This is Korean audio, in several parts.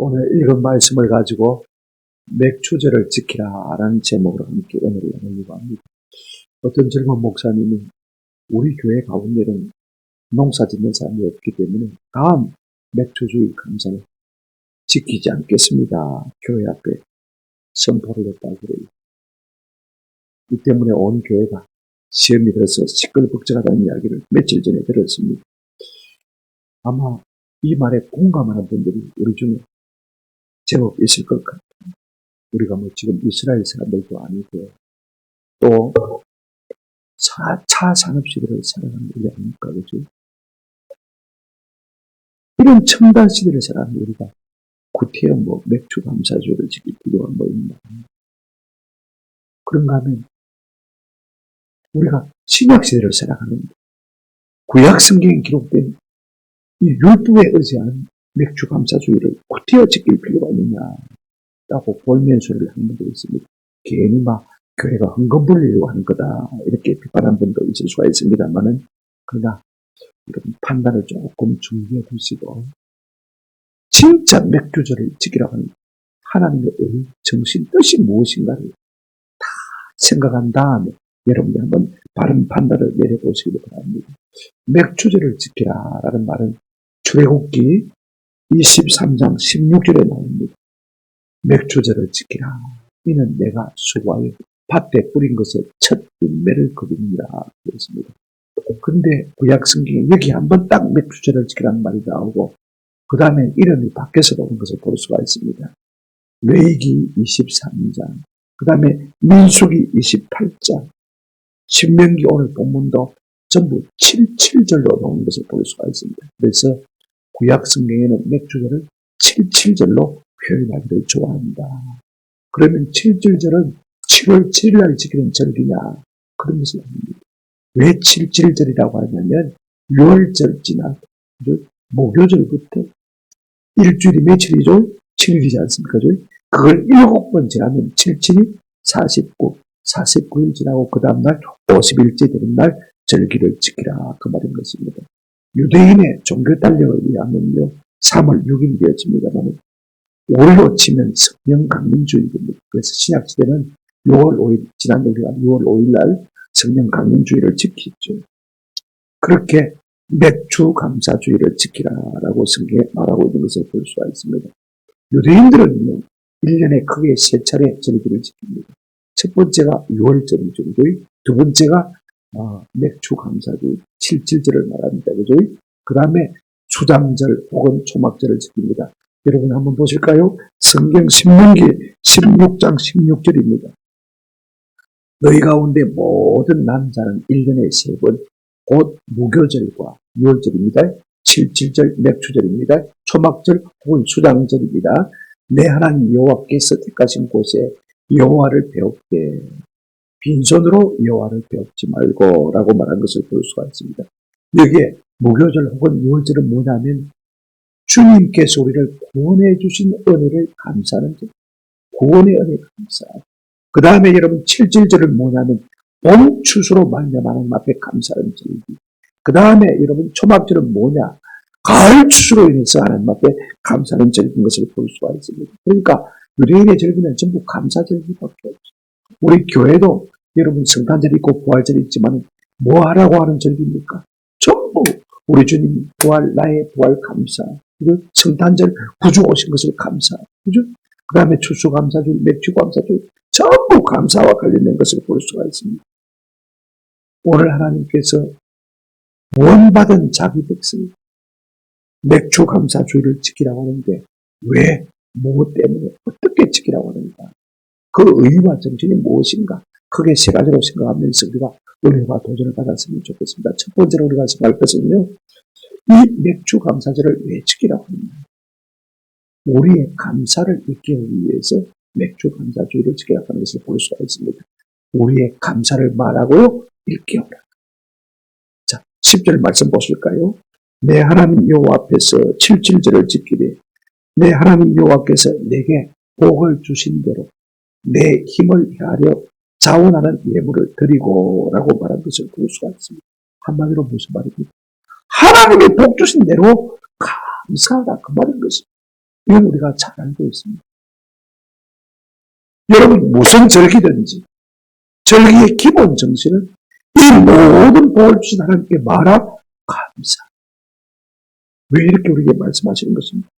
오늘 읽은 말씀을 가지고 맥추절을 지키라 라는 제목으로 함께 은혜를 나누려고 합니다. 어떤 젊은 목사님이 우리 교회 가운데는 농사 짓는 사람이 없기 때문에 다음 맥추주일 감사를 지키지 않겠습니다. 교회 앞에 선포를 했다고 그래요. 이 때문에 온 교회가 시험이 들어서 시끌벅적하다는 이야기를 며칠 전에 들었습니다. 아마 이 말에 공감하는 분들이 우리 중에 제법 있을 것 같아요. 우리가 지금 이스라엘 사람들도 아니고 또 4차 산업시대를 살아가는 우리 아닙니까? 그죠? 이런 첨단 시대를 살아가는 우리가 구태여 맥주 감사주를 지킬 필요가 있나? 그런가 하면 우리가 신약 시대를 살아가는 구약 성경에 기록된 이 율법에 의지한 맥주 감사주의를 구태여 지킬 필요가 있느냐라고 볼면소리를 한 분도 있습니다. 괜히 교회가 헌금 벌리려고 하는 거다 이렇게 비판한 분도 있을 수가 있습니다만은 그러나 이런 판단을 조금 준비해 두시고 진짜 맥주절을 지키라고 하는 하나님의 의, 정신, 뜻이 무엇인가를 다 생각한 다음에 여러분이 한번 바른 판단을 내려보시기 바랍니다. 맥주절을 지키라라는 말은 출애굽기 23장 16절에 나옵니다. 맥주절을 지키라. 이는 내가 수고하여 밭에 뿌린 것에 첫 열매를 거두니라 그랬습니다. 그런데 구약 성경에 여기 한번 딱 맥주절을 지키라는 말이 나오고 그 다음에 이름이 바뀌어서 나온 것을 볼 수가 있습니다. 레위기 23장, 그 다음에 민수기 28장, 신명기 오늘 본문도 전부 77절로 나온 것을 볼 수가 있습니다. 그래서 구약 성경에는 맥주절을 77절로 표현하기를 좋아합니다. 그러면 77절은 7월 7일 날 지키는 절기냐? 그런 것을 합니다. 왜 77절이라고 하냐면 6월절 지나 목요절부터 일주일이 며칠이죠? 7일이지 않습니까? 그걸 7번 지나면 77이 49, 49일 지나고 그 다음날 50일째 되는 날 절기를 지키라 그 말인 것입니다. 유대인의 종교 달력을 의하면요 3월 6일 되어집니다만 5일로 치면 성령 강림주일입니다. 그래서 신약시대는 6월 5일 지난 우리가 6월 5일 날 성령 강림주일을 지키죠. 그렇게 맥주 감사주의를 지키라라고 성경에 말하고 있는 것을 볼 수가 있습니다. 유대인들은요 1년에 크게 3차례 절기를 지킵니다. 첫 번째가 6월절이죠. 두 번째가 맥주 감사주의 77절을 말합니다. 그죠? 그 다음에 수장절 혹은 초막절을 지킵니다. 여러분 한번 보실까요? 성경 신명기 16장 16절입니다. 너희 가운데 모든 남자는 1년에 3번 곧 무교절과 6월절입니다. 77절 맥주절입니다. 초막절 혹은 수장절입니다. 내 하나님 여호와께서 택하신 곳에 여호와를 배웁되 빈손으로 여호와를 배웁지 말고 라고 말한 것을 볼 수가 있습니다. 여기에 무교절 혹은 6월절은 뭐냐면 주님께서 우리를 구원해 주신 은혜를 감사하는 것. 구원의 은혜 감사. 그 다음에 여러분 77절은 뭐냐면 봄 추수로 말미암아 하나님 앞에 감사하는 절기. 그 다음에 여러분 초막절은 뭐냐? 가을 추수로 인해서 하나님 앞에 감사하는 절기인 것을 볼 수가 있습니다. 그러니까 유대인의 절기는 전부 감사 절기밖에 없어요. 우리 교회도 여러분 성탄절이 있고 부활절이 있지만 뭐 하라고 하는 절기입니까? 전부 우리 주님 부활, 나의 부활 감사. 그리고 성탄절 구주 오신 것을 감사. 그죠? 그 다음에 추수감사절, 맥주감사절 전부 감사와 관련된 것을 볼 수가 있습니다. 오늘 하나님께서 구원받은 자기 백성 맥주감사주의를 지키라고 하는데 왜, 무엇 때문에, 어떻게 지키라고 하는가? 그 의의와 정신이 무엇인가? 크게 세 가지로 생각하면서 우리가 은혜와 도전을 받았으면 좋겠습니다. 첫 번째로 우리가 생각할 것은요. 이 맥주감사절을 왜 지키라고 하느냐? 우리의 감사를 잊기 위해서 맥주감사주의를 지키라고 하는 것을 볼 수가 있습니다. 우리의 감사를 말하고요. 일깨우라. 자, 10절 말씀 보실까요? 내 하나님 여호와 앞에서 77절을 지키되 내 하나님 여호와께서 내게 복을 주신 대로 내 힘을 헤아려 자원하는 예물을 드리고 라고 말한 것을 볼 수가 있습니다. 한마디로 무슨 말입니까? 하나님의 복 주신 대로 감사하다 그 말인 것입니다. 이건 우리가 잘 알고 있습니다. 여러분, 무슨 절기든지 절기의 기본 정신은 이 모든 복을 주신 하나님께 말하 감사. 왜 이렇게 우리에게 말씀하시는 것입니까?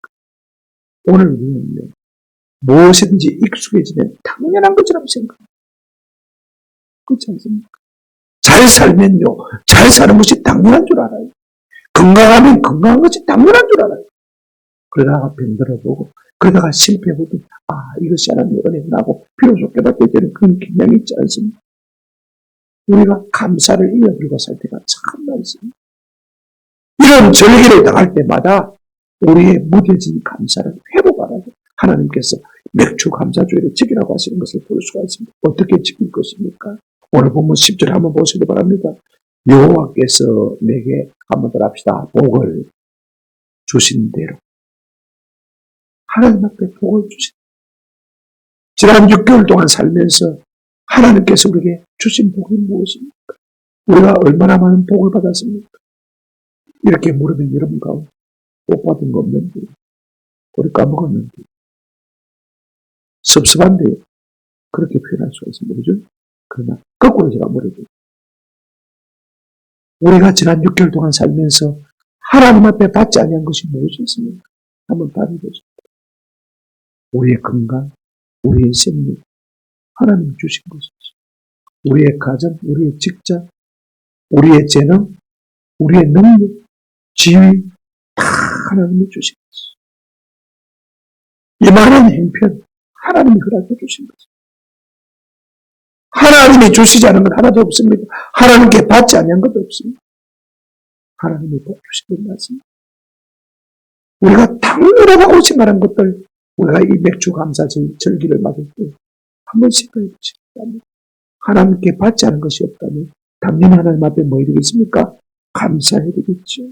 오늘 우리는요, 무엇이든지 익숙해지면 당연한 것처럼 생각합니다. 그렇지 않습니까? 잘 살면요, 잘 사는 것이 당연한 줄 알아요. 건강하면 건강한 것이 당연한 줄 알아요. 그러다가 병들어보고, 그러다가 실패해보고, 이것이 하나님의 은혜가 나고, 비로소 깨닫게 되는 그런 경향이 있지 않습니까? 우리가 감사를 잃어버리고 살 때가 참 많습니다. 이런 절기를 당할 때마다 우리의 무뎌진 감사를 회복하라고 하나님께서 맥주 감사주의를 지키라고 하시는 것을 볼 수가 있습니다. 어떻게 지킬 것입니까? 오늘 본문 10절에 한번 보시기 바랍니다. 여호와께서 내게 한번 더 합시다. 복을 주신 대로. 하나님 앞에 복을 주신 지난 6개월 동안 살면서 하나님께서 우리에게 주신 복이 무엇입니까? 우리가 얼마나 많은 복을 받았습니까? 이렇게 물으면 여러분 가운데 복 받은 거 없는데, 우리 까먹었는데, 섭섭한데 그렇게 표현할 수가 있습니다. 그죠? 그러나 거꾸로 제가 물어요. 우리가 지난 6개월 동안 살면서 하나님 앞에 받지 아니한 것이 무엇이 있습니까? 한번 답해보십시오. 우리의 건강, 우리의 생명, 하나님 주신 것이죠. 우리의 가정, 우리의 직장, 우리의 재능, 우리의 능력, 지위, 다 하나님이 주신 것이죠. 이만한 행편, 하나님이 허락해 주신 것이죠. 하나님이 주시지 않은 건 하나도 없습니다. 하나님께 받지 아니한 것도 없습니다. 하나님이 주신 것 맞습니다. 우리가 당연하다고 생각하는 것들, 우리가 이 맥주 감사 절기를 맞을 때 한번 생각해 보십시오. 하나님께 받지 않은 것이 없다면 당연히 하나님 앞에 뭐 이러겠습니까? 감사해야 되겠죠.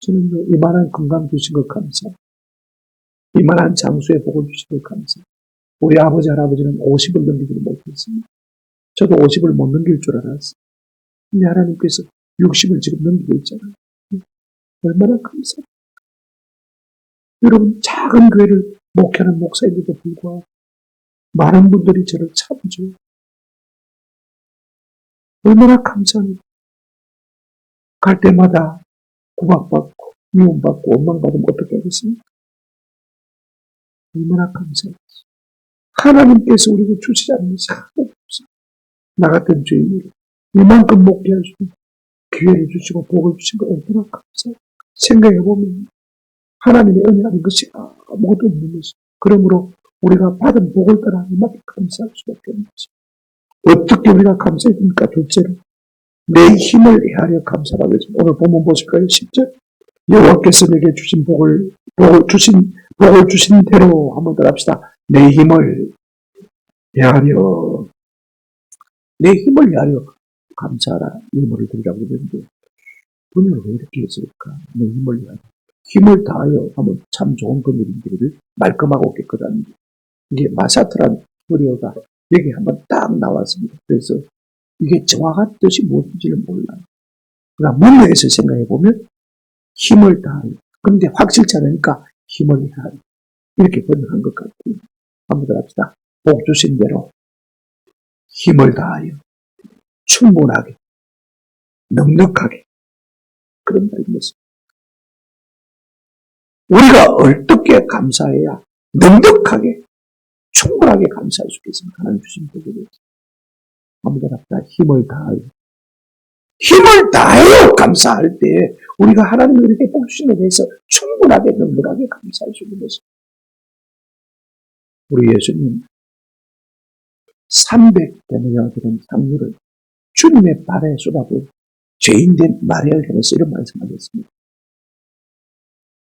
저는 이만한 건강 주신 것 감사, 이만한 장수의 복을 주신 것 감사. 우리 아버지 할아버지는 50을 넘기지를 못했습니다. 저도 50을 못 넘길 줄 알았어요. 근데 하나님께서 60을 지금 넘기고 있잖아요. 얼마나 감사해요. 여러분, 작은 교회를 목회하는 목사인데도 불구하고 많은 분들이 저를 찾아줘요. 얼마나 감사합니다. 갈 때마다 구박받고 미움받고 원망받으면 어떻게 하겠습니까? 얼마나 감사해요. 하나님께서 우리에게 주시지 않는 것이 하나도 없어요. 나 같은 죄인을 이만큼 목회할 수 있는 기회를 주시고 복을 주신 거 얼마나 감사해요. 생각해보면 하나님의 은혜라는 것이 아무것도 없는 것이죠. 그러므로 우리가 받은 복을 따라 이만큼 감사할 수밖에 없는 것이죠. 어떻게 우리가 감사해야 됩니까? 둘째로 내 힘을 헤아려 감사라고 했죠. 오늘 본문 보실까요? 10절. 여호와께서 내게 주신 복을 주신 대로 한번 더 합시다. 내 힘을 헤아려 감사하라. 이 힘을 드리라고 그러는데 분명히 왜 이렇게 했을까? 내 힘을 헤아려. 힘을 다하여 하면 참 좋은 건일인데 말끔하고 깨끗한데 이게 마사트란 히브리어가 여기 한번 딱 나왔습니다. 그래서 이게 정확한 뜻이 무엇인지를 몰라요. 그러나 문맥에서 생각해보면 힘을 다하여. 그런데 확실치 않으니까 힘을 다하여. 이렇게 번역한 것 같아요. 한번 더 합시다. 복 주신 대로 힘을 다하여 충분하게 넉넉하게 그런 말입니다. 우리가 어떻게 감사해야 넉넉하게 충분하게 감사할 수 있겠습니까? 하나님 주신 복에 대해서. 한번 더 합시다. 힘을 다하여 감사할 때 우리가 하나님이 우리에게 복 주신 것에 대해서 충분하게 넉넉하게 감사할 수 있는 것입니다. 우리 예수님 300대나 되는 향유를 주님의 발에 쏟아부은 죄인된 마리아를 향해서 이런 말씀하셨습니다.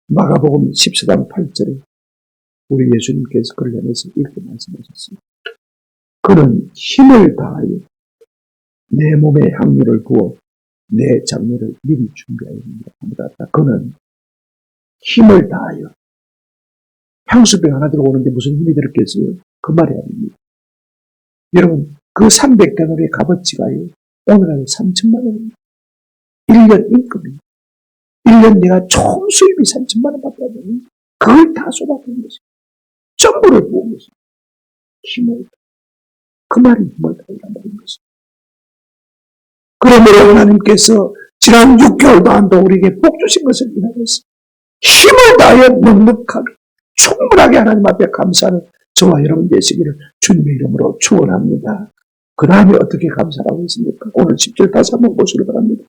마가복음 14장 8절에 우리 예수님께서 그를 향해서 이렇게 말씀하셨습니다. 그는 힘을 다하여 내 몸에 향유를 부어 내 장례를 미리 준비하였습니다. 그는 힘을 다하여 향수병 하나 들어오는데 무슨 힘이 들었겠어요? 그 말이 아닙니다. 여러분, 그 300데나리의 값어치가요, 오늘날에 3천만 원입니다. 1년 임금입니다. 1년 내가 총 수입이 3천만 원 받거든요. 그걸 다 쏟아부은 것입니다. 전부를 부은 것입니다. 힘을, 그 말이 힘을 다이란 말인 것입니다. 그러므로 하나님께서 지난 6개월 동안도 우리에게 복 주신 것을 인하여서 힘을 다하여 넉넉하게 충분하게 하나님 앞에 감사하는 저와 여러분 되시기를 주님의 이름으로 축원합니다. 그 다음에 어떻게 감사하고 있습니까? 오늘 10절 다시 한번 보시기 바랍니다.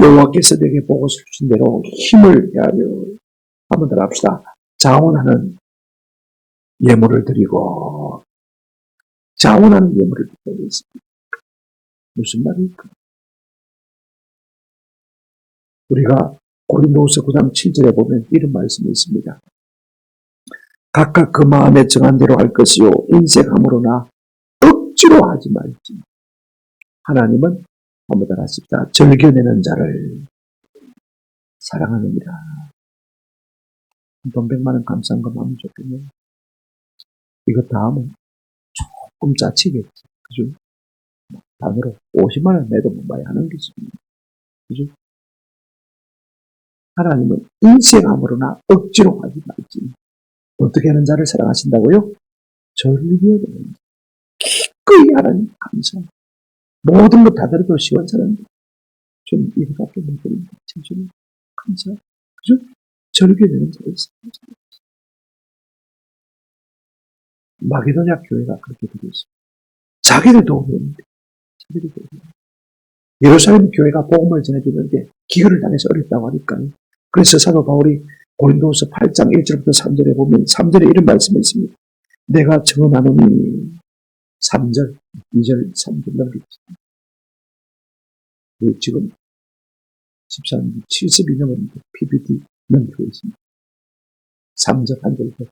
여호와께서 내게 복을 주신 대로 힘을 대하여 한번 더 합시다. 자원하는 예물을 드리고 자원하는 예물을 드리고 있습니다. 무슨 말일까? 우리가 고린도후서 9장 7절에 보면 이런 말씀이 있습니다. 각각 그 마음에 정한 대로 할 것이요 인색함으로나 억지로 하지 말지. 하나님은 한번 더 하십시다. 즐겨내는 자를 사랑하느니라. 돈 100만 원 감사한 거 마음이 좋겠네요. 이거 다음은 조금 짜치겠지. 그죠? 단으로 50만 원 내도 못 많이 하는 게 있습니다. 그죠? 하나님은 인색함으로나 억지로 하지 말지. 어떻게 하는 자를 사랑하신다고요? 즐겨내는 자. 기꺼이 하나님 감사. 모든 것 다 들어도 시원찮은데 좀 이거밖에 못 드립니다. 진심 감사. 그죠? 즐겨내는 자를 사랑하십니다. 마게도냐 교회가 그렇게 되고 있습니다. 자기들 도움이 없는데 자기들 도움이 없는데 예루살렘 교회가 복음을 전해주는데 기근을 당해서 어렵다고 하니까요. 그래서 사도 바울이 고린도후서 8장 1절부터 3절에 보면 3절에 이런 말씀이 있습니다. 내가 증언하노니 3절, 2절, 3절 넘기겠습니다. 지금 13, 70이 넘었는데 PPT 넘기고 있습니다. 3절 한 절 더.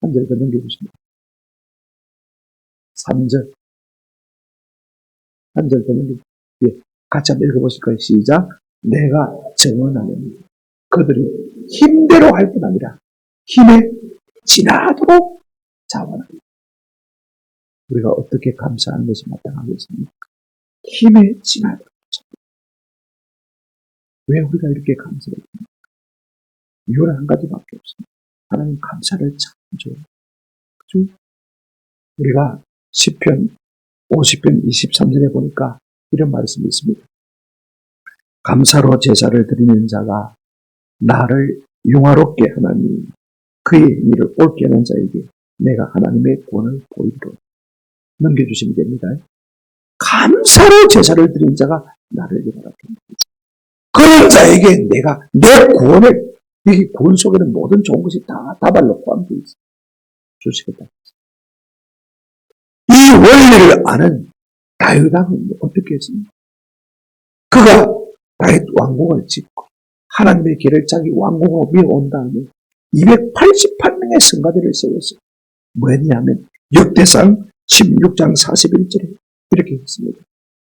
한 절 더 넘겨주십니다. 3절. 한 절 더 넘겨주십니다. 예, 같이 한번 읽어보실까요? 시작. 내가 증언하노니 그들이 힘대로 할 뿐 아니라 힘에 지나도록 자원하리라. 우리가 어떻게 감사하는 것이 마땅하겠습니까? 힘에 지나도록 자원하리라. 왜 우리가 이렇게 감사를 합니까? 이유는 한 가지밖에 없습니다. 하나님 감사를 참 좋아해요. 그죠? 우리가 시편 50편 23절에 보니까 이런 말씀이 있습니다. 감사로 제사를 드리는 자가 나를 용화롭게 하나니 그의 일을 옳게 하는 자에게 내가 하나님의 구원을 보이도록 넘겨주시면 됩니다. 감사로 제사를 드리는 자가 나를 용화롭게 합니다. 그런 자에게 내가 내 구원을, 이 구원 속에는 모든 좋은 것이 다 다발로 포함되어 있습니다. 주시겠다. 이 원리를 아는 다윗 왕은 어떻게 했습니까? 그가 다윗 왕궁을 짓고 하나님의 길을 자기 왕궁으로 밀어온 다음에 288명의 성가대를 세웠어요. 뭐였냐면 역대상 16장 41절에 이렇게 했습니다.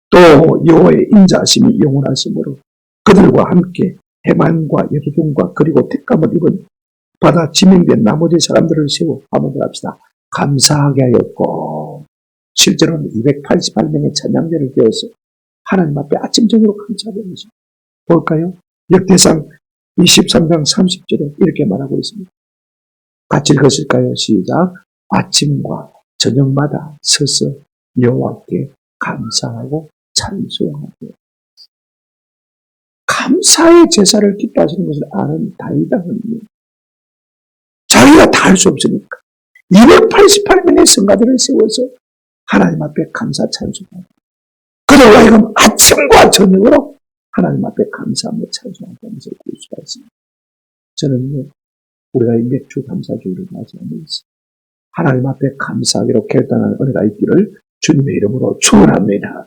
또 여호와의 인자하심이 영원하심으로 그들과 함께 해만과 여두둔과 그리고 택감을 입은 바다 지명된 나머지 사람들을 세워 한번 더 합시다. 감사하게 하였고 실제로는 288명의 찬양대를 되어서 하나님 앞에 아침 저녁으로 감사하는 것입니다. 볼까요? 역대상 23장 30절에 이렇게 말하고 있습니다. 같이 읽으실까요? 시작. 아침과 저녁마다 서서 여호와께 감사하고 찬송하고. 감사의 제사를 기뻐하시는 것을 아는 다윗은 자기가 다 할 수 없으니까 288명의 성가들을 세워서 하나님 앞에 감사 찬송하고 그들과 하여금 아침과 저녁으로 하나님 앞에 감사하며 찬송하는 것을 볼 수가 있습니다. 저는 우리가 이 맥주 감사주의를 맞이하면서 하나님 앞에 감사하기로 결단하는 은혜가 있기를 주님의 이름으로 축원합니다.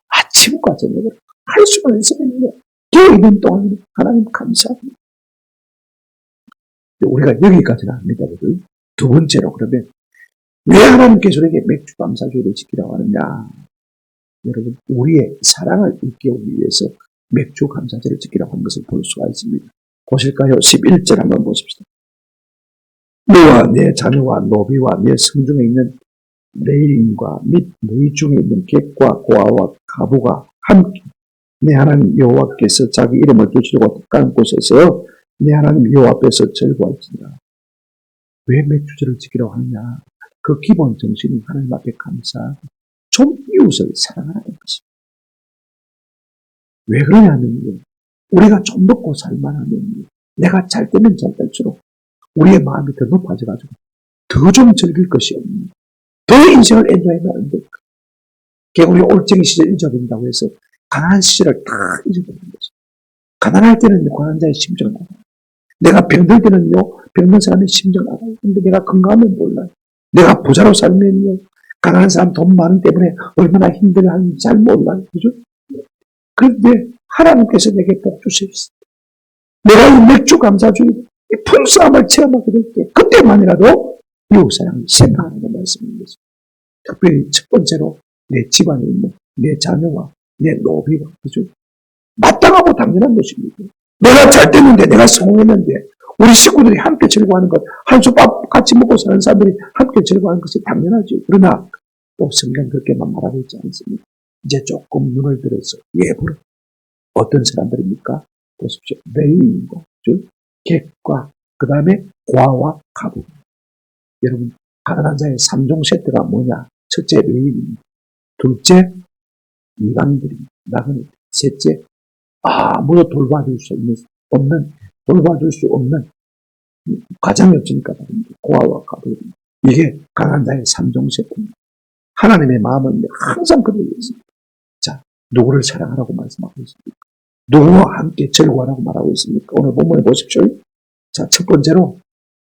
아침과 저녁으로 할 수만 있으면요. 깨어있는 동안 하나님 감사합니다. 우리가 여기까지는 합니다. 두 번째로 그러면 왜 하나님께서 우리에게 맥주 감사주의를 지키라고 하느냐. 여러분 우리의 사랑을 일깨우기 위해서 맥주 감사제를 지키라고 하는 것을 볼 수가 있습니다. 보실까요? 11절 한번 보십시다. 너와 내 자녀와 노비와 내 성중에 있는 레인과 및 너희 중에 있는 객과 고아와 가부가 함께 내 하나님 여호와께서 자기 이름을 두시려고 택한 곳에서 내 하나님 여호와 앞에서 절구할지니라. 왜 맥주절을 지키라고 하느냐? 그 기본 정신이 하나님 앞에 감사하고 좀 이웃을 사랑하는 것입니다. 왜 그러냐면요. 우리가 좀 먹고 살만하면 내가 잘 때면 잘 될수록 우리의 마음이 더 높아져가지고 더 좀 즐길 것이 없는, 더 인생을 엔조해하는 것. 개구리 올챙이 시절 잊어버린다고 해서 가난한 시절을 다 잊어버리는 거죠. 가난할 때는 가난한 자의 심정을 알아요. 내가 병들 때는요, 병든 사람의 심정을 알아요. 근데 내가 건강하면 몰라요. 내가 부자로 살면요, 가난한 사람 돈 많은 때문에 얼마나 힘들어하는지 잘 몰라요. 그죠? 그런데 하나님께서 내게 복 주셨어요. 내가 이 맥주 감사주의, 이 풍성함을 체험하게 될 때, 그때만이라도 이웃사랑을 생각하는 게 말씀입니다. 특별히 첫 번째로 내 집안에 있는 내 자녀와 내 노비와, 그죠? 마땅하고 당연한 것입니다. 내가 잘 됐는데, 내가 성공했는데, 우리 식구들이 함께 즐거워하는 것, 한 솥밥 같이 먹고 사는 사람들이 함께 즐거워하는 것이 당연하죠. 그러나 또 성경 그렇게만 말하고 있지 않습니다. 이제 조금 눈을 들어서 예부로 어떤 사람들입니까? 보십시오. 레위인과 즉 객과 그 다음에 과와 가부. 여러분 가난한 자의 3종 세트가 뭐냐? 첫째 레위인입니다. 둘째 이방인들입니다. 나그네. 셋째 아무도 돌봐줄 수 없는 돌봐줄 수 없는 가장이 없으니까 고아와 가부입니다. 이게 가난한 자의 3종 세트입니다. 하나님의 마음은 항상 그대로 있습니다. 자, 누구를 사랑하라고 말씀하고 있습니까? 누구와 함께 즐거워하라고 말하고 있습니까? 오늘 본문에 보십시오. 자, 첫 번째로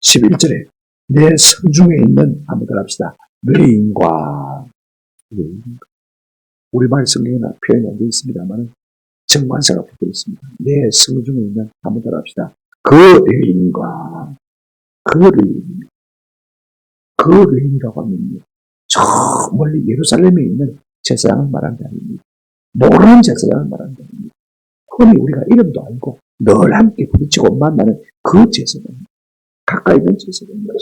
11절에 내 성중에 있는 한번 합시다. 외인과 우리말 성경에는 표현이 안 되어 있습니다만 정관사가 붙어 있습니다. 내 성중에 있는 한번 합시다. 그 외인과 그 외인, 그 외인이라고 하면요. 저 멀리 예루살렘에 있는 제사장을 말하는 게 아닙니다. 모르는 제사장을 말하는 게 아닙니다. 흔히 우리가 이름도 알고 늘 함께 부딪히고 만나는 그 제사장입니다. 가까이 있는 제사장입니다.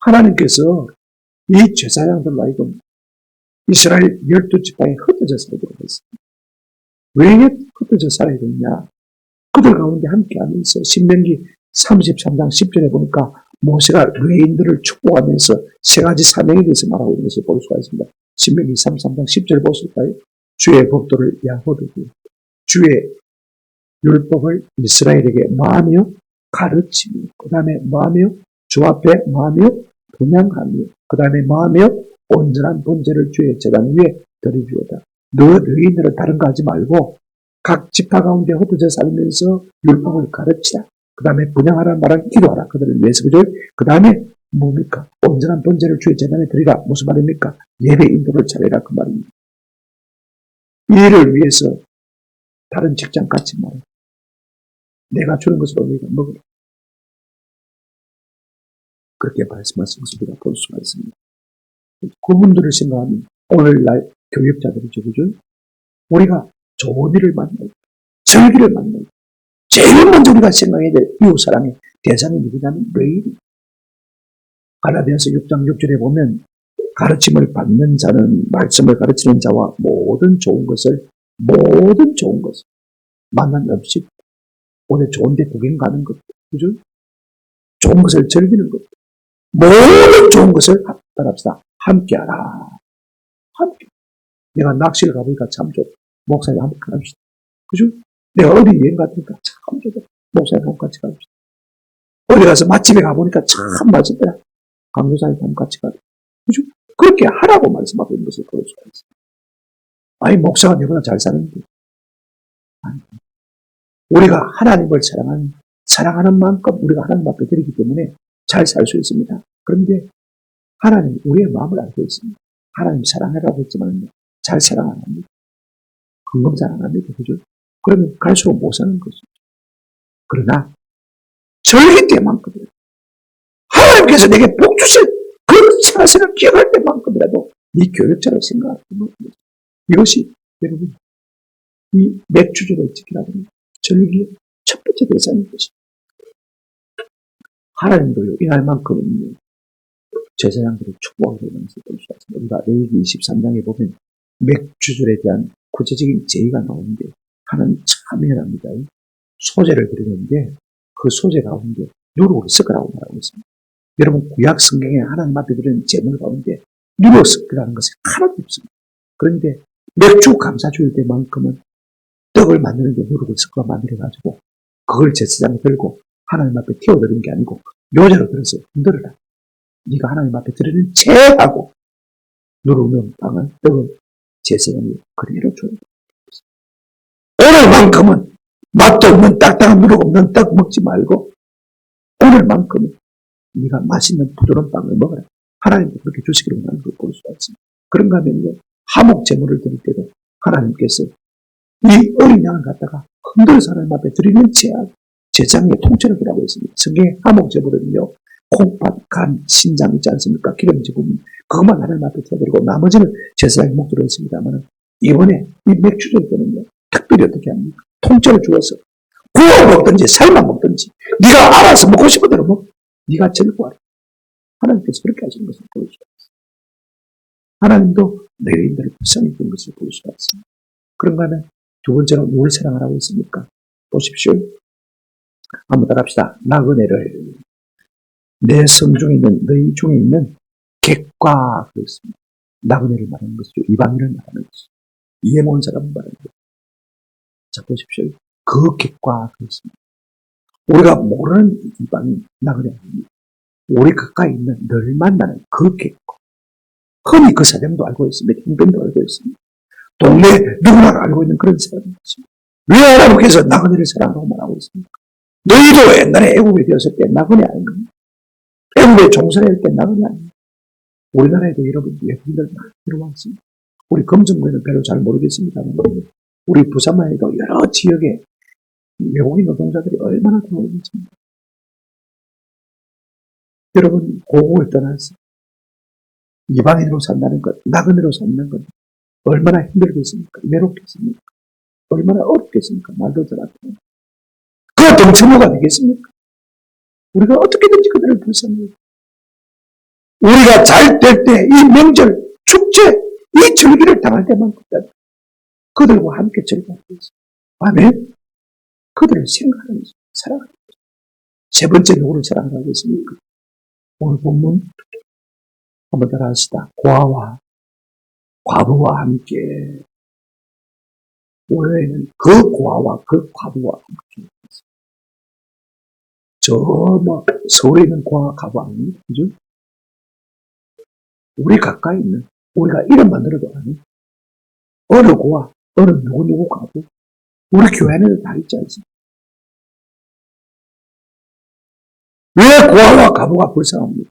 하나님께서 이 제사장들로 하여금 이스라엘 12지파에 흩어져 살도록 했습니다. 왜 흩어져 살아야 되냐? 그들 가운데 함께 하면서 신명기 33장 10절에 보니까 모세가 레인들을 축복하면서 세 가지 사명에 대해서 말하고 있는 것을 볼 수가 있습니다. 신명기 33장 10절 보실까요? 주의 법도를 야호르게 주의 율법을 이스라엘에게 마하며 가르치며 그 다음에 마하며 주 앞에 마하며 분양하며 그 다음에 마하며 온전한 번제를 주의 제단 위에 드리주어다. 너 레인들을 다른 거 하지 말고 각 지파 가운데 흩어져 살면서 율법을 가르치라. 그 다음에 분양하라는 말은 기도하라. 그들을 위해서. 그죠? 그 다음에 뭡니까? 온전한 번제를 주의 제단에 드리라. 무슨 말입니까? 예배 인도를 잘해라. 그 말입니다. 이 일을 위해서 다른 직장 갖지 마라. 내가 주는 것으로 너희가 먹으라. 그렇게 말씀하신 것을 우리가 볼 수가 있습니다. 그분들을 생각하면 오늘날 교육자들이죠. 그죠? 우리가 좋은 일을 만나고 절기를 만나고 제일 먼저 우리가 생각해야 될 이웃사랑의 대상이 누구냐면 레위인. 갈라디아서 6장 6절에 보면 가르침을 받는 자는 말씀을 가르치는 자와 모든 좋은 것을 만난 없이 오늘 좋은 데 구경 가는 것, 그죠? 좋은 것을 즐기는 것, 모든 좋은 것을 따라합시다. 함께하라. 함께. 내가 낚시를 가보니까 참 좋다. 목사님 함께 갑시다. 그죠? 내가 어디 여행 갔으니까 참 좋다. 목사님 함께 같이 갑시다. 어디 가서 맛집에 가보니까 참 맛있더라. 강도사님 함께 같이 가자. 그죠? 그렇게 하라고 말씀하고 있는 것을 볼 수가 있습니다. 아니, 목사가 내보다 잘 사는데. 아니, 우리가 하나님을 사랑하는 만큼 우리가 하나님 앞에 드리기 때문에 잘 살 수 있습니다. 그런데 하나님 우리의 마음을 알고 있습니다. 하나님 사랑하라고 했지만 잘 사랑 안 합니다. 금방 사랑 안 합니다. 그죠? 그러면 갈수록 못 사는 것이죠. 그러나 절기 때만큼이라도 하나님께서 내게 복 주실 그 사실을 기억할 때만큼이라도 이 교육자를 생각하는 것입니다. 이것이 여러분 이 맥주절을 지키라는 절기의 첫 번째 대상인 것입니다. 하나님도요 이날만큼은 제사장들을 축복하고 있는 것을 볼 수가 있습니다. 우리가 레위기 23장에 보면 맥주절에 대한 구체적인 제의가 나오는데 하나님 참 미안합니다. 소재를 드리는데 그 소재 가운데 누룩을 섞으라고 말하고 있습니다. 여러분 구약 성경에 하나님 앞에 드리는 제물 가운데 누룩을 섞으라는 것이 하나도 없습니다. 그런데 맥주 감사주일 때만큼은 떡을 만드는데 누룩을 섞어 만들어가지고 그걸 제사장에 들고 하나님 앞에 튀어드리는 게 아니고 묘자로 들어서 흔들어라. 네가 하나님 앞에 드리는 제하고 누룩 넣은 빵을 떡을 제사장이 그대로 줘야 됩니다. 오늘만큼은 맛도 없는 딱딱한 누룩 없는 떡 먹지 말고 오늘만큼은 네가 맛있는 부드러운 빵을 먹어라. 하나님도 그렇게 주시기로 하는 걸 볼 수가 있습니다. 그런가 하면요. 화목 제물을 드릴 때도 하나님께서 이 어린 양을 갖다가 흔들어서 하나님 앞에 드리는 제장의 통째로 드리라고 했습니다. 성경의 화목 제물은요. 콩팥, 간, 신장 있지 않습니까? 기름지 부분 그것만 하나님 앞에 드리고 나머지는 제사장이 먹도록 했습니다만 이번에 이 맥주를 때는요. 특별히 어떻게 합니까? 통째로 주어서 구워 먹든지 삶아 먹든지 네가 알아서 먹고 싶은 대로 먹어. 네가 즐거워라. 하나님께서 그렇게 하시는 것을 볼 수가 있습니다. 하나님도 내인들을 불쌍히 본 것을 볼 수가 있습니다. 그런가 하면 두 번째로 누굴 사랑하라고 했습니까? 보십시오. 한번 따라합시다. 나그네를 내 성 중에 있는 너희 중에 있는 객과 그랬습니다. 나그네를 말하는 것이죠. 이방인을 말하는 것이죠. 이해 모르는 사람을 말하는 것이죠. 자 보십시오. 그 객과 그랬습니다. 우리가 모르는 이방인 나그네 아닙니다. 우리 가까이 있는 늘 만나는 그 객과 흔히 그 사람도 알고 있습니다. 형편도 알고 있습니다. 동네 누구나 알고 있는 그런 사람이었습니다. 왜 하나님께서 나그네를 사랑하라고 말하고 있습니까? 너희도 옛날에 애국에 되었을 때 나그네 아닙니까? 애국에 종살이할 때 나그네 아닙니까? 우리나라에도 여러분 외국인들 많이 들어왔습니다. 우리 금정구에는 별로 잘 모르겠습니다만 우리 부산만 해도 여러 지역에 외국인 노동자들이 얼마나 들어오고 있습니다. 여러분 고국을 떠나서 이방인으로 산다는 것, 나그네로 산다는 것 얼마나 힘들겠습니까? 외롭겠습니까? 얼마나 어렵겠습니까? 말도 잘 안 돼요. 그가 동참호가 되겠습니까? 우리가 어떻게든지 그들을 불쌍해요. 우리가 잘 될 때 이 명절, 축제, 이 절기를 당할 때만큼 그들과 함께 즐거워하고 있습니다. 아멘. 그들을 생각하는 것입니다. 사랑하는 것입니다. 세 번째 누구를 사랑하고 있습니까? 오늘 본문 한번 따라 하시다. 고아와 과부와 함께 올해는 그 고아와 그 과부와 함께 서울에 있는 고아와 과부 아닙니까? 그죠? 우리 가까이 있는 우리가 이름만 들어도 아는 어느 고아, 어느 누구 과부 우리 교회 안에도 다 있지 않습니까? 왜 고아와 과부가 불쌍합니까?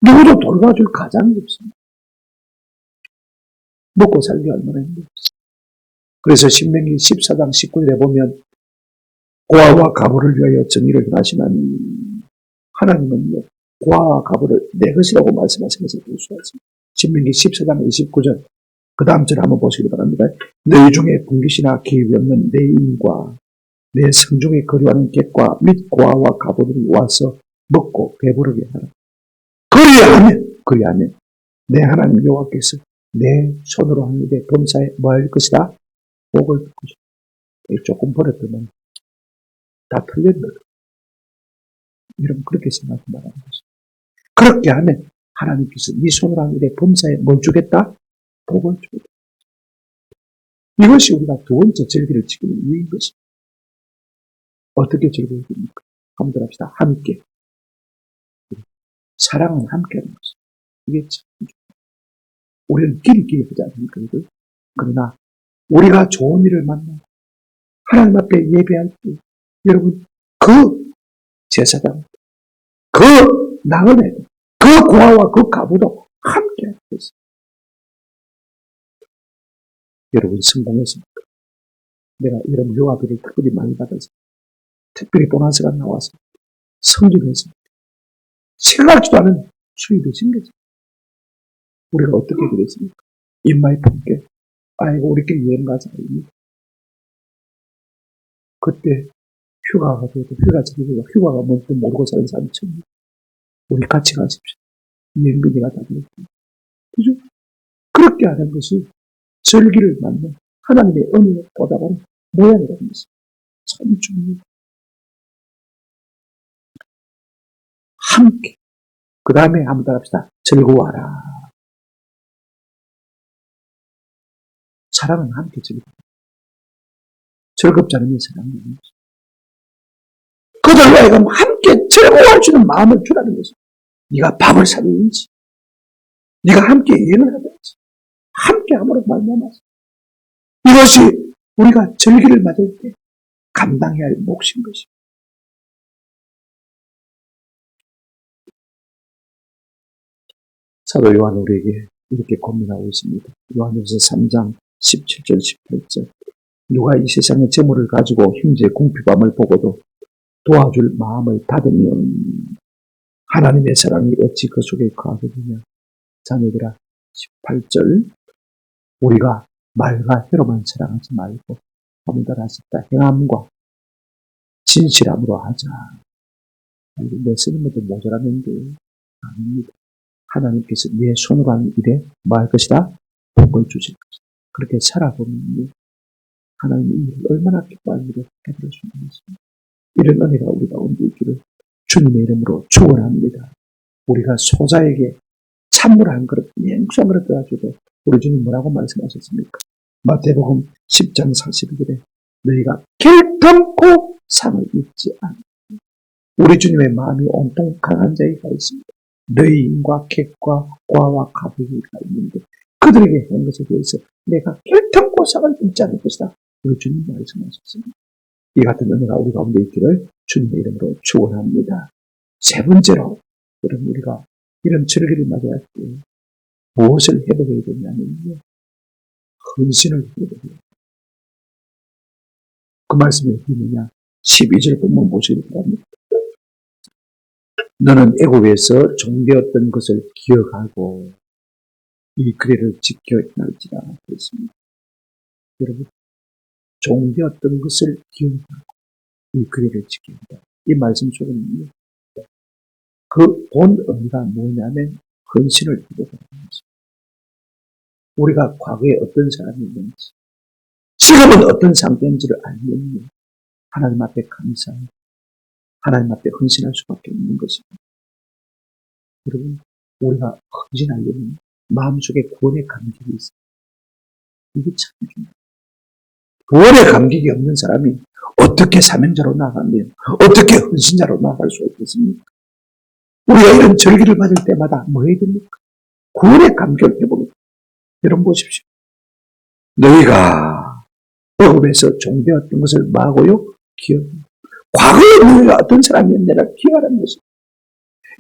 누구도 돌봐줄 가장이 없습니다. 먹고 살기 얼마나 힘들었어요. 그래서 신명기 14장 19절에 보면 고아와 과부를 위하여 정의를 행하시는 하나님은요. 고아와 과부를 내 것이라고 말씀하신 것을 볼 수가 있습니다. 신명기 14장 29절 그 다음 절 한번 보시기 바랍니다. 너희 중에 분깃이나 기업이 없는 내인과 내 성중에 거류하는 객과 및 고아와 과부들이 와서 먹고 배부르게 하라. 그리하면 내 하나님 여호와께서 내 손으로 한 일에 범사에 뭐 할 것이다? 복을 줄 것이다. 조금 버렸더만 다 틀렸다. 여러분 그렇게 생각하지 말라는 것입니다. 그렇게 하면 하나님께서 네 손으로 한 일에 범사에 뭘 주겠다? 복을 주겠다. 이것이 우리가 두 번째 절기를 지키는 이유인 것입니다. 어떻게 즐거워야 됩니까? 한번 더 합시다. 함께. 사랑은 함께 하는 것입니다. 이게 참 우리는 끼리끼리 하지 않습니까? 그러나 우리가 좋은 일을 만나 하나님 앞에 예배할 때 여러분 그 제사장, 그 나그네, 그 고아와 그 과부도 함께 하는 것입니다. 여러분 성공했습니까? 내가 이런 유아비를 특별히 많이 받아서 특별히 보너스가 나와서 성질했습니다. 생각지도 않은 수입이 생겼습니다. 우리가 어떻게 그랬습니까? 입마이 품게 아이고 우리끼리 여행 가자. 그때 휴가가 돼도 휴가가 뭔지 모르고 사는 사람이 처음 우리 같이 가십시오. 여행비가 다 되겠다. 그죠? 그렇게 하는 것이 절기를 맞는 하나님의 은혜에 보답하는 모양이라는 것입니다. 참 중요해요. 함께. 그 다음에 한번 따라합시다. 즐거워하라. 사랑은 함께 즐거워. 즐겁지 않으면 사랑이 없는 것입니다. 그들과 하여금 함께 즐거워할 수 있는 마음을 주라는 것입니다. 네가 밥을 사든지, 네가 함께 일을 하든지, 함께 함으로 말미암아서 이것이 우리가 절기를 맞을 때 감당해야 할 몫인 것입니다. 사도 요한 우리에게 이렇게 고민하고 있습니다. 요한일서 3장 17절 18절 누가 이 세상의 재물을 가지고 형제의 궁핍함을 보고도 도와줄 마음을 닫으면 하나님의 사랑이 어찌 그 속에 거하겠느냐. 자녀들아 18절 우리가 말과 혀로만 사랑하지 말고 한번 따라하셨다. 행함과 진실함으로 하자. 내 쓰는 것도 모자라는데 아닙니다. 하나님께서 내 손으로 하는 일에 뭐 할 것이다? 복을 주실 것이다. 그렇게 살아보면 하나님의 일을 얼마나 기뻐하는 일을 해드릴 수 있는 것입니다. 이런 은혜가 우리 가운데 있기를 주님의 이름으로 축원합니다. 우리가 소자에게 찬물 한 그릇, 냉수 한 그릇 떠가지고 우리 주님 뭐라고 말씀하셨습니까? 마태복음 10장 41절에 너희가 결탄코 상을 입지 않아. 우리 주님의 마음이 온통 강한 자가 있습니다. 너희 인과 객과 과와 가부가 있는데 그들에게 한 것에 대해서 내가 결탄코 상을 입지 않을 것이다. 우리 주님 말씀하셨습니다. 이 같은 은혜가 우리 가운데 있기를 주님의 이름으로 축원합니다. 세 번째로 여러분 우리가 이런 절기를 맞아야 할 때 무엇을 해보게 되냐면요. 헌신을 해보게 돼요. 그 말씀이 뭐냐? 12절 본문 보시기 바랍니다. 너는 애굽에서 종되었던 것을 기억하고 이 규례를 지켜 행할지라 그랬습니다. 여러분 종되었던 것을 기억하고 이 규례를 지켜야 한다. 이 말씀 속에는요. 그 본 의미가 뭐냐면 헌신을 해보고 하는 것입니다. 우리가 과거에 어떤 사람이었는지 지금은 어떤 상태인지를 알면 하나님 앞에 감사하고 하나님 앞에 헌신할 수밖에 없는 것입니다. 여러분 우리가 헌신하려면 마음속에 구원의 감격이 있어요. 이게 참 중요해요. 구원의 감격이 없는 사람이 어떻게 사명자로 나아가면 어떻게 헌신자로 나아갈 수 있겠습니까? 우리가 이런 절기를 맞을 때마다 뭐 해야 됩니까? 구원의 감격을 해봅니다. 여러분 보십시오. 너희가 애굽에서 종되었던 것을 마고요 기억합니다. 과거에 너희가 어떤 사람이었냐를 기억하라는 것입니다.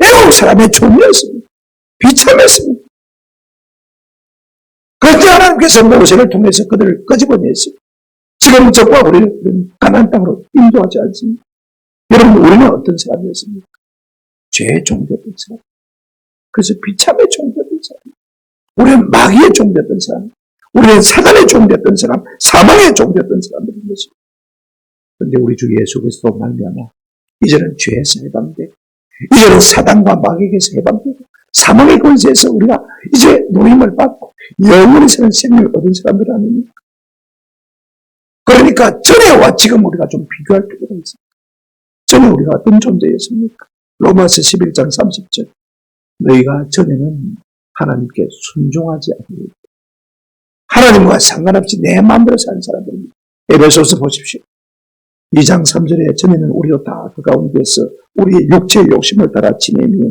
애국 사람의 종이었습니다. 비참했습니다. 그런데 하나님께서 모세를 통해서 그들을 끄집어냈어요. 지금 저와 우리는 가나안 땅으로 인도하지 않습니다. 여러분 우리는 어떤 사람이었습니까? 죄의 종되었던 사람. 그래서 비참의 종되었던 사람. 우리는 마귀의 종되었던 사람. 우리는 사단의 종되었던 사람. 사망의 종되었던 사람들인 것입니다. 그런데 우리 주 예수 그리스도 말미암아 이제는 죄에서 해방되고 이제는 사단과 마귀에게서 해방되고 사망의 권세에서 우리가 이제 노임을 받고 영원히 사는 생명을 얻은 사람들 아닙니까? 그러니까 전에와 지금 우리가 좀 비교할 필요가 있습니다. 전에 우리가 어떤 존재였습니까? 로마서 11장 30절 너희가 전에는 하나님께 순종하지 않으리라. 하나님과 상관없이 내 마음대로 사는 사람들입니다. 에베소서 보십시오. 2장 3절에 전에는 우리도 다 그 가운데서 우리의 육체의 욕심을 따라 지내며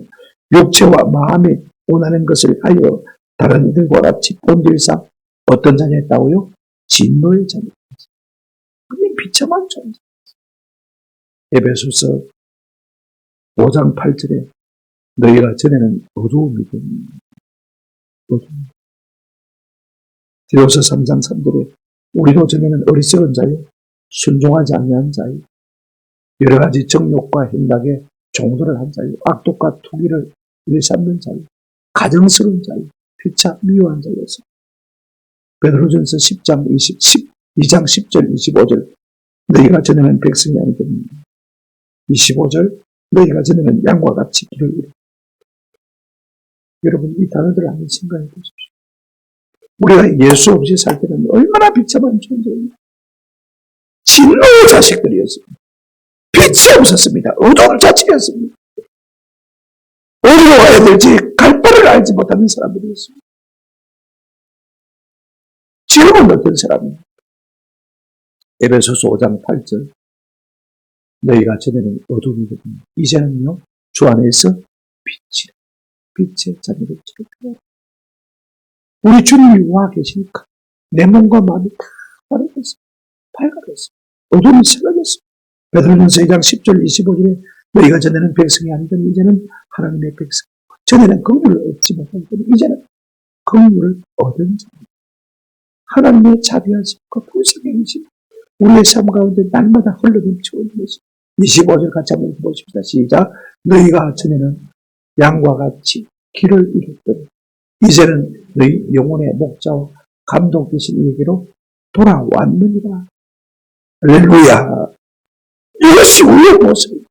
육체와 마음이 원하는 것을 하여 다른 이들과 같이 본질상 어떤 자녀였다고요? 진노의 자녀였습니다. 그게 비참한 존재. 에베소서 5장 8절에 너희가 전에는 어두움이더니 디도서 3장 3절에 우리도 전에는 어리석은 자요 순종하지 아니한 자요 여러 가지 정욕과 행락에 종도를 한 자요 악독과 투기를 일삼는 자요 가정스러운 자요 피차 미워한 자였습니다. 베드로전서 10장 2장 10절 25절 너희가 전에는 백성이 아니더니 25절 너희가 전에는 양과 같이 길을 잃어. 여러분 이 단어들을 한번 생각해 보십시오. 우리가 예수 없이 살 때는 얼마나 비참한 존재입니다. 진노의 자식들이었습니다. 빛이 없었습니다. 어두움 자체였습니다. 어디로 가야 될지 갈 바를 알지 못하는 사람들이었습니다. 지금은 어떤 사람입니다. 에베소서 5장 8절 너희가 전에는 어둠이거든요. 이제는요 주 안에서 빛이라. 빛의 자녀를 지켰다. 우리 주님이 와 계시니까 내 몸과 마음이 다 밝아졌어요. 밝아졌어요. 어둠이 사라졌어요. 베드로전서 2장 10절 25절에 너희가 전에는 백성이 아니던 이제는 하나님의 백성. 전에는 긍휼을 얻지 못하던 이제는 긍휼을 얻은 자. 하나님의 자비하심과 불쌍하심 우리의 삶 가운데 날마다 흘러넘치고 있는 것이 25절 같이 한번 보십시다. 시작. 너희가 전에는 양과 같이 길을 잃었더니 이제는 너희 영혼의 목자와 감독 되신 이에게로 돌아왔느니라. 할렐루야. 이것이 우리의 모습입니다.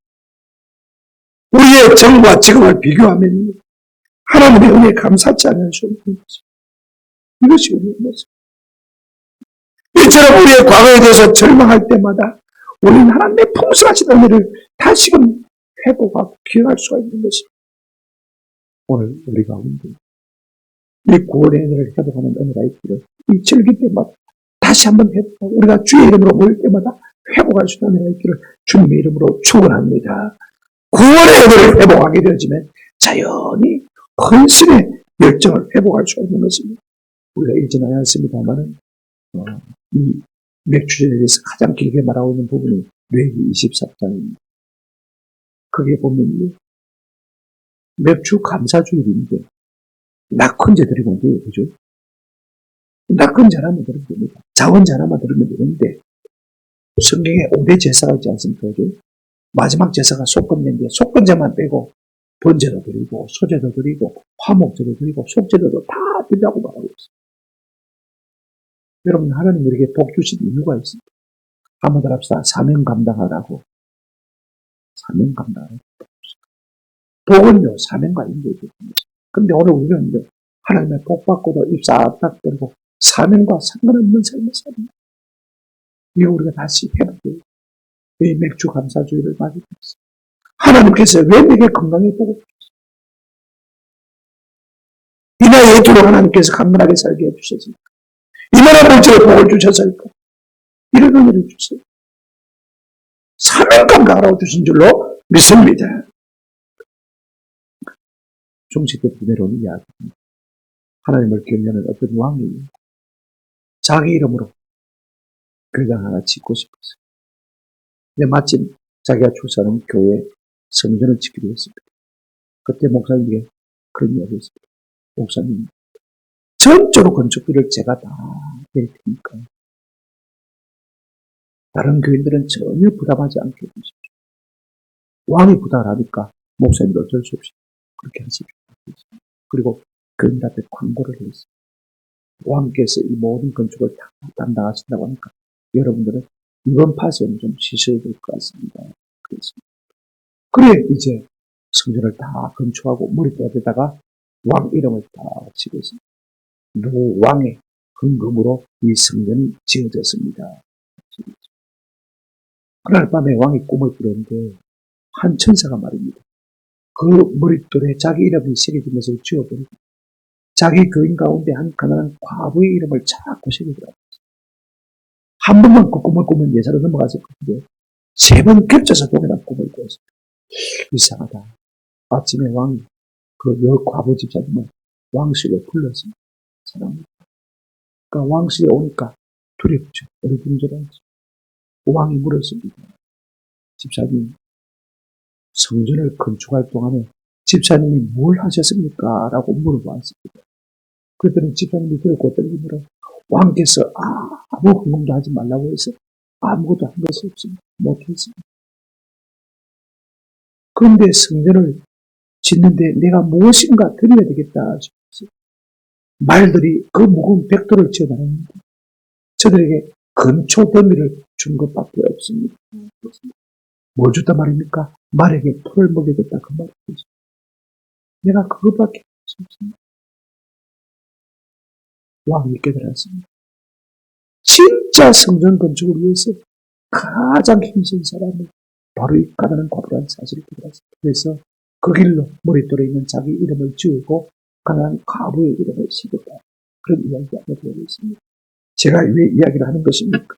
우리의 전과 지금을 비교하면 하나님의 은혜에 감사치 않을 수 없는 것입니다. 이것이 우리의 모습입니다. 이처럼 우리의 과거에 대해서 절망할 때마다 우리는 하나님의 풍성하신 은혜를 다시금 회복하고 기억할 수가 있는 것입니다. 오늘 우리 가운데 이 구원의 은혜를 회복하는 은혜가 있기를 이 절기 때마다 다시 한번 회복하고 우리가 주의 이름으로 모일 때마다 회복할 수 있는 은혜가 있기를 주님의 이름으로 축원합니다. 구원의 은혜를 회복하게 되어지면 자연히 헌신의 열정을 회복할 수가 있는 것입니다. 우리가 일전하였습니다만은 이 맥주전에 대해서 가장 길게 말하고 있는 부분이 레위기 24장입니다. 거기에 보면 맥주 감사주일인데 낙헌제 드리면 돼요. 그죠? 낙헌제 하나만 드리면 됩니다. 자원제 하나만 드리면 되는데 성경에 5대 제사가 있지 않습니까? 그죠? 마지막 제사가 속건제인데 속건제만 빼고 번제도 드리고 소제도 드리고 화목제도 드리고 속제도 다 드리라고 말하고 있습니다. 여러분 하나님 우리에게 복 주신 이유가 있습니다. 한번 합시다. 사명 감당하라고. 사명 감당하라고. 복은요 사명과 인도입니다. 그런데 오늘 우리는 하나님의 복 받고도 입사 딱 들고 사명과 상관없는 삶을 삽니다. 이게 우리가 다시 회복해요. 이 맥주 감사주의를 맞이했어요. 하나님께서 왜 내게 건강에 보고 주셨어요? 이 나이에 이토록 하나님께서 강건하게 살게 해주셨습니까? 이만한 물질에 복을 주셨을까? 이런 은혜를 주세요. 사명 감당하라고 주신 줄로 믿습니다. 중세 때 부메론 이야기입니다. 하나님을 경외하는 어떤 왕이 자기 이름으로 교당 하나 짓고 싶었어요. 근데 마침 자기가 출산한 교회 성전을 짓기로 했습니다. 그때 목사님에게 그런 이야기를 했습니다. 목사님, 전적으로 건축비를 제가 다 낼 테니까 다른 교인들은 전혀 부담하지 않게 해주십시오. 왕이 부담을 하니까 목사님도 어쩔 수 없이 그렇게 하십시오. 그리고 교인들한테 광고를 했어요. 왕께서 이 모든 건축을 다 담당하신다고 하니까 여러분들은 이번 파서는 좀 쉬셔야 될 것 같습니다. 그렇습니다. 그래 이제 성전을 다 건축하고 머리뼈에다가 왕 이름을 다 지었습니다. 누구 왕의 헌금으로 이 성전이 지어졌습니다. 그날 밤에 왕이 꿈을 꾸렸는데 한 천사가 말입니다. 그 머릿돌에 자기 이름이 새겨진 것을 지워버리고 자기 거인 가운데 한 가난한 과부의 이름을 자꾸 새기더라고요. 한 번만 그 꿈을 꾸면 예사로 넘어갔을 건데 3번 겹쳐서 동일한 꿈을 꾸었어요. 이상하다. 아침에 왕이 그 과부 집사님을 왕실에 불렀습니다. 사람을. 그러니까 왕실에 오니까 두렵죠. 어리둥절하죠. 왕이 물었습니다. 집사님, 성전을 건축할 동안에 집사님이 뭘 하셨습니까? 라고 물어봤습니다. 그랬더니 집사님이 그걸 곧들기 물어 왕께서 아무 헌금도 하지 말라고 해서 아무것도 한 것이 없습니다. 못했습니다. 그런데 성전을 짓는데 내가 무엇인가 드려야 되겠다 싶었어요. 말들이 그 무거운 벽돌을 지어나가는데 저들에게 건초 더미를 준 것밖에 없습니다. 뭐 줬단 말입니까? 말에게 풀을 먹여줬다 그 말이죠. 내가 그것밖에 없습니다. 왕이 깨달았습니다. 진짜 성전 건축을 위해서 가장 힘쓴 사람은 바로 이 가난한 과부라는 사실을 깨달았습니다. 그래서 그 길로 머릿돌에 있는 자기 이름을 지우고 가난한 과부의 이름을 지었다. 그런 이야기가 되어 있습니다. 제가 왜 이야기를 하는 것입니까?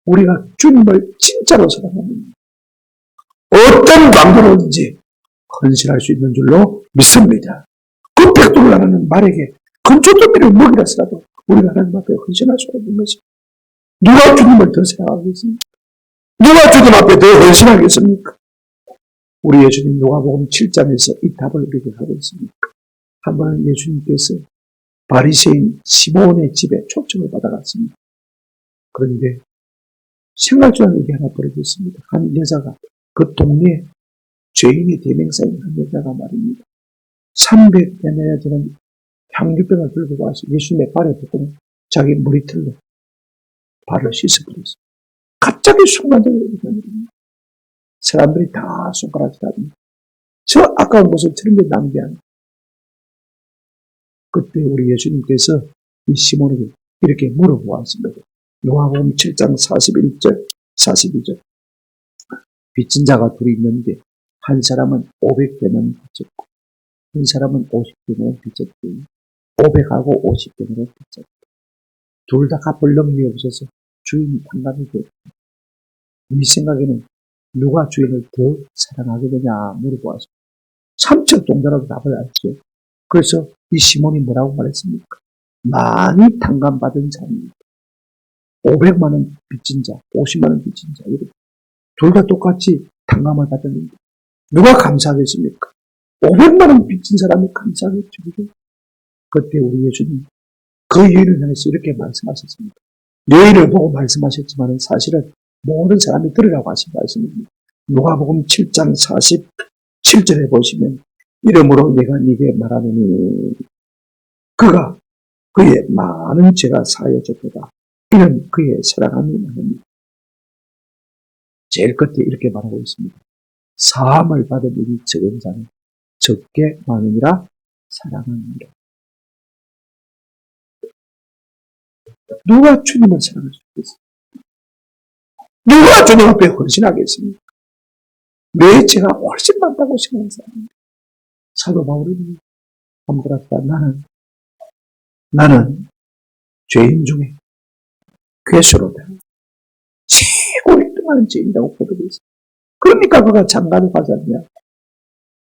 우리가 주님을 진짜로 사랑하면 어떤 방도로든지 헌신할 수 있는 줄로 믿습니다. 그 백돌을 하는 말에게 금초더미를 먹이라서라도 우리가 하나님 앞에 헌신할 수 있는 것입니다. 누가 주님을 더 사랑하겠습니까? 누가 주님 앞에 더 헌신하겠습니까? 우리 예수님 요한복음 7장에서 이 답을 우리에게 하고 있습니다. 한 번은 예수님께서 바리새인 시몬의 집에 초청을 받아갔습니다. 그런데 생활주한 일이 하나 벌어졌습니다. 한 여자가 그 동네에 죄인의 대명사인 한 여자가 말입니다. 300대나 되는 향유병을 들고 와서 예수님의 발에 붓고 자기 머리털로 발을 씻어버렸습니다. 갑자기 순간적으로 일어납니다. 사람들이 다 손가락질 합니다. 저 아까운 것을 저런 데 낭비하는. 그때 우리 예수님께서 이 시몬에게 이렇게 물어보았습니다. 요한복음 7장 41절, 42절. 빚진 자가 둘이 있는데 한 사람은 500대는 빚졌고 한 사람은 50대는 빚졌고 500하고 50대는 빚졌고 둘 다 갚을 능력이 없어서 주인이 판단이 되었고 이 생각에는 누가 주인을 더 사랑하게 되냐 물어보았습니다. 삼척 동전하고 답을 알죠. 그래서 이 시몬이 뭐라고 말했습니까? 많이 탕감받은 자입니다. 500만 원 빚진 자, 50만 원 빚진 자, 이렇게 둘 다 똑같이 탕감을 받았는데 누가 감사하겠습니까? 500만 원 빚진 사람이 감사하겠죠. 그때 우리 예수님 그 여인을 향해서 이렇게 말씀하셨습니다. 여인을 보고 말씀하셨지만 사실은 모든 사람이 들으라고 하신 말씀입니다. 누가복음 7장 47절에 보시면 이러므로 내가 네게 말하노니 그가 그의 많은 죄가 사여졌도다. 이는 그의 사랑함이 많으니 제일 끝에 이렇게 말하고 있습니다. 사함을 받은 일이 적은 자는 적게 많으니라 사랑하느니라. 누가 주님을 사랑할 수 있겠습니까? 누가 주님 앞에 헌신하겠습니까? 내 죄가 훨씬 많다고 생각하는 사람입니다. 사도 바울은 함그렇다. 나는 죄인 중에 괴수로다. 최고 1등하는 죄인이라고 고백했습니다. 그러니까 그가 장가도 가지 않냐.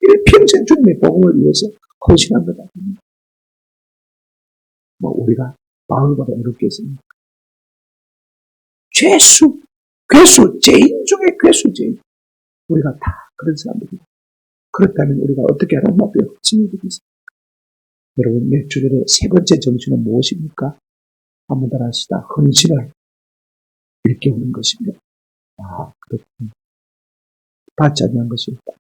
일평생 주님의 복음을 위해서 헌신한 것 아닙니다. 우리가 바울보다 어렵겠습니까? 괴수, 죄인 중에 괴수, 죄인. 우리가 다 그런 사람들입니다. 그렇다면 우리가 어떻게 하나님 앞에 헌신이 되겠습니까? 여러분, 맥주절의 세 번째 정신은 무엇입니까? 한번 더 하시다. 헌신을 일깨우는 것입니다. 그렇군요. 받지 않는 것이 없다.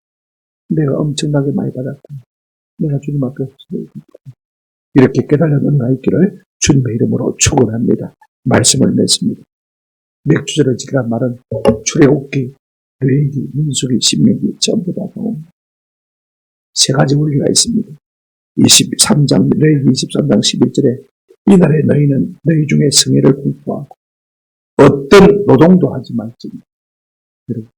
내가 엄청나게 많이 받았다. 내가 주님 앞에 헌신을 했다. 이렇게 깨달은 은혜가 있기를 주님의 이름으로 축원합니다. 말씀을 맺습니다. 맥주절을 지키란 말은 출애굽기, 레위기, 민수기, 신명기 전부 다 나옵니다. 세 가지 원리가 있습니다. 23장, 레위기 23장 11절에 이날에 너희는 너희 중에 성회를 공포하고 어떤 노동도 하지 말지니. 여러분,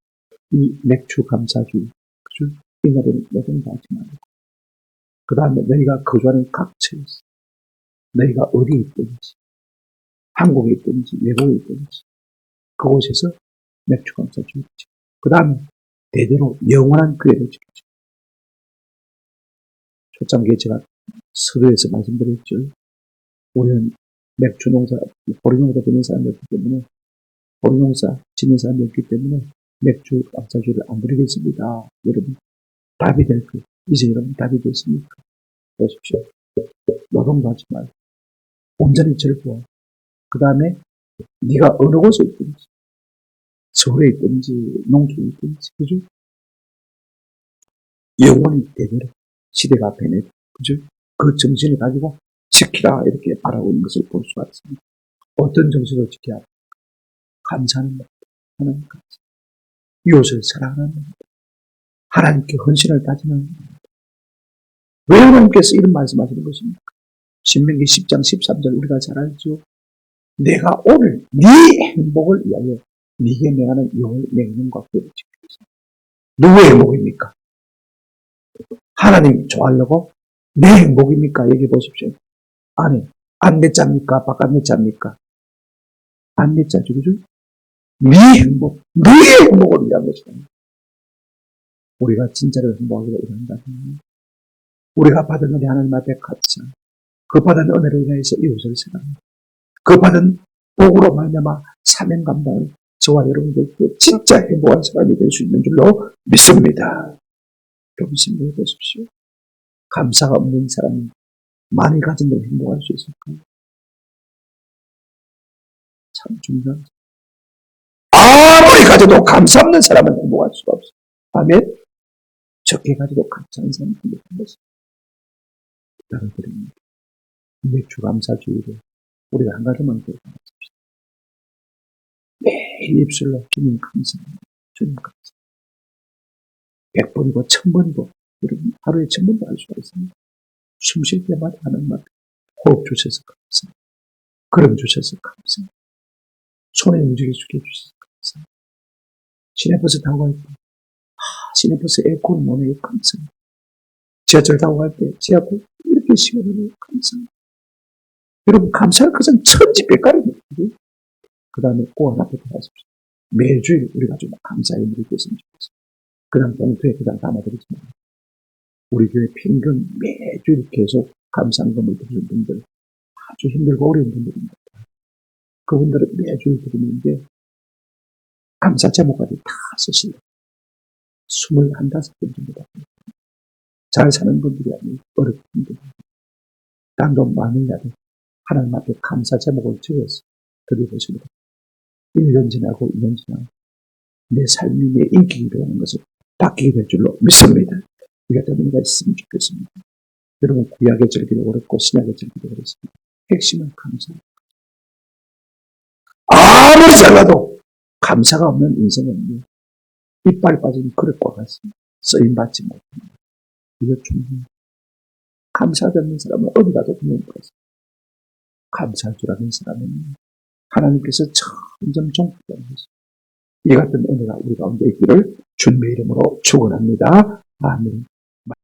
이 맥주 감사주의, 그죠? 이날에는 노동도 하지 말고. 그 다음에 너희가 거주하는 각 처에서 너희가 어디에 있든지 한국에 있든지 외국에 있든지 그곳에서 맥주 감사주의. 그 다음에 대대로 영원한 교회를 지키죠. 초창기에 제가 서두에서 말씀드렸죠. 우리는 맥주 농사, 보리농사 짓는 사람이었기 때문에, 보리농사 짓는 사람이었기 때문에 맥주 감사주의를 안 드리겠습니다. 여러분, 답이 될 거예요. 이제 여러분 답이 됐습니까? 보십시오. 노동도 하지 말고 온전히 절구하고 그 다음에 네가 어느 곳에 있든지 서울에 있든지 농촌에 있든지 그죠? 영원히 대대로 시대가 변해 그죠? 그 정신을 가지고 지키라 이렇게 말하고 있는 것을 볼 수가 있습니다. 어떤 정신으로 지켜야 합니까? 감사하는 것, 하나님 감사, 이웃을 사랑하는 것, 하나님께 헌신을 다지는 것. 왜 하나님께서 이런 말씀하시는 것입니까? 신명기 10장 13절 우리가 잘 알죠. 내가 오늘 네 행복을 위하여 네게 명하는 여호와의 명령과 규례를 지키겠다. 누구의 행복입니까? 하나님 좋아하려고 내 행복입니까? 얘기해 보십시오. 아니, 안 내 짭니까? 바깥 내 짭니까? 안 내 짜죠, 그죠? 네 행복, 너의 행복을 위한 것이다. 우리가 진짜로 행복하기를 원한다. 우리가 받은 은혜 하나님 앞에 갇혀 그 받은 은혜를 인해서 이웃을 사랑합니다. 그 받은 복으로 말미암아 사명 감당을 저와 여러분들께 진짜 행복한 사람이 될 수 있는 줄로 믿습니다. 여러분 생각해 보십시오. 감사가 없는 사람은 많이 가진 걸 행복할 수 있을까요? 참 중요한. 아무리 가져도 감사 없는 사람은 행복할 수가 없어요. 아멘. 적게 가져도 감사한 사람은 행복한 것입니다. 부탁을 드립니다. 매주 감사주의를 우리가 한 가지만 기억합시다. 매일 입술로 주님 감사합니다. 주님 감사합니다. 100번이고 1000번이고 여러분 하루에 1000번도 할 수가 있습니다. 숨 쉴 때마다 하는 말 호흡 주셔서 감사합니다. 걸음 주셔서 감사합니다. 손에 움직여 주게 주셔서 감사합니다. 시내버스 타고 갈 때 시내버스 에어컨 오네 감사합니다. 지하철 타고 갈 때 지하철 이렇게 시원하네 감사합니다. 여러분 감사할 것은 천지백갈입니다. 그 다음에 꼭 하나 부탁하십시오. 매주일 우리가 좀 감사의 의미를 줬으면 좋겠습니다. 그 다음 봉투에 그냥 담아드리지만 우리 교회 평균 매주일 계속 감사금을 드리는 분들 아주 힘들고 어려운 분들입니다. 그분들은 매주일 드리는데 감사 제목까지 다 쓰시고 25번 정도 잘 사는 분들이 아니고 어렵은 분들 단돈 많으냐도 하나님 앞에 감사 제목을 적어서 드려보십니다. 1년 지나고 2년 지나고 내 삶이 내 인기라는 것을 바뀌게 될 줄로 믿습니다. 이 같은 의미가 있으면 좋겠습니다. 여러분 구약의 절기도 어렵고 신약의 절기도 어렵습니다. 핵심은 감사입니다. 아무리 잘나도 감사가 없는 인생은 이빨 빠진 그릇과 같습니다. 쓰임받지 못합니다. 이거 중요해요. 감사하지 않는 사람은 어디 가도 그냥 있습니다. 감사할 줄 아는 사람은 하나님께서 점점 종식하는 것입니다. 이 같은 은혜가 우리 가운데 있기를 주님의 이름으로 축원합니다. 아멘.